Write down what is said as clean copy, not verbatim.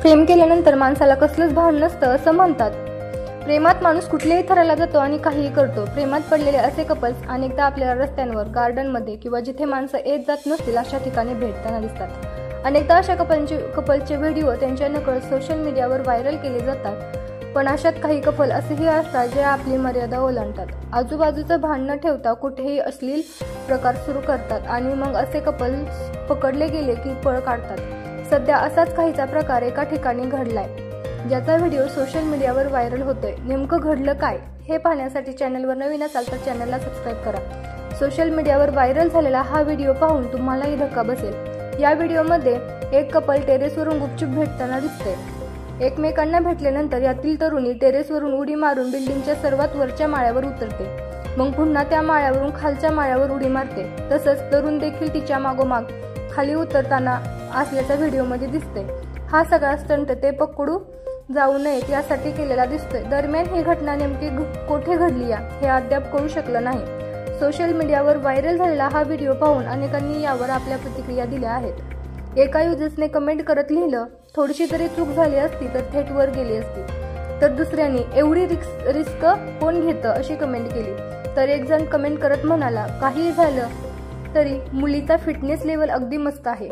प्रेम केल्यानंतर माणसाला कसलंच भान नसतं असं म्हणतात। प्रेमात माणूस कुठल्याही थराला जातो आणि काहीही करतो। प्रेमात पडलेले असे कपल्स अनेकदा आपल्याला रस्त्यांवर, गार्डनमध्ये किंवा जिथे माणसं येत जात नसतील अशा ठिकाणी भेटताना दिसतात। अनेकदा अशा कपलचे व्हिडिओ त्यांच्या नकळत सोशल मीडियावर व्हायरल केले जातात। पण अशात काही कपल असेही असतात जे आपली मर्यादा ओलांडतात, आजूबाजूचं भान न ठेवता कुठेही अश्लील प्रकार सुरू करतात आणि मग असे कपल्स पकडले गेले की पळ काढतात। सध्या असाच काहीचा प्रकार एका ठिकाणी घडलाय, ज्याचा व्हिडिओ सोशल मीडियावर व्हायरल होतोय। नेमकं घडलं काय हे पाहण्यासाठी चॅनलवर नवीन असाल तर चॅनलला सबस्क्राईब करा। सोशल मीडियावर व्हायरल झालेला हा व्हिडिओ पाहून तुम्हालाही धक्का बसेल। या व्हिडिओमध्ये एक कपल टेरेसवरून गुपचूप भेटताना दिसते। एकमेकांना भेटल्यानंतर यातील तरुणी टेरेसवरून उडी मारून बिल्डिंगच्या सर्वात वरच्या माळ्यावर उतरते, मग पुन्हा त्या माळ्यावरून खालच्या माळ्यावर उडी मारते। तसंच तरुण देखील तिच्या मागोमाग खाली उतरताना असल्याचा व्हिडिओमध्ये दिसते। हा सगळा स्टंट ते पकडू जाऊ नयेत यासाठी केलेला दिसतोय। दरम्यान ही घटना नेमकी कोठे घडली हे अद्याप कळू शकलं नाही। सोशल मीडियावर व्हायरल झालेला हा व्हिडिओ पाहून अनेकांनी यावर आपल्या प्रतिक्रिया दिल्या आहेत। एका युजर्सने कमेंट करत लिहिलं, थोडीशी तरी चूक झाली असती तर थेट वर गेली असती। तर दुसऱ्यांनी एवढी रिस्क कोण घेतं अशी कमेंट केली। तर एक जण कमेंट करत म्हणाला, काही झालं तरी मुलीचा फिटनेस लेवल अगदी मस्त आहे।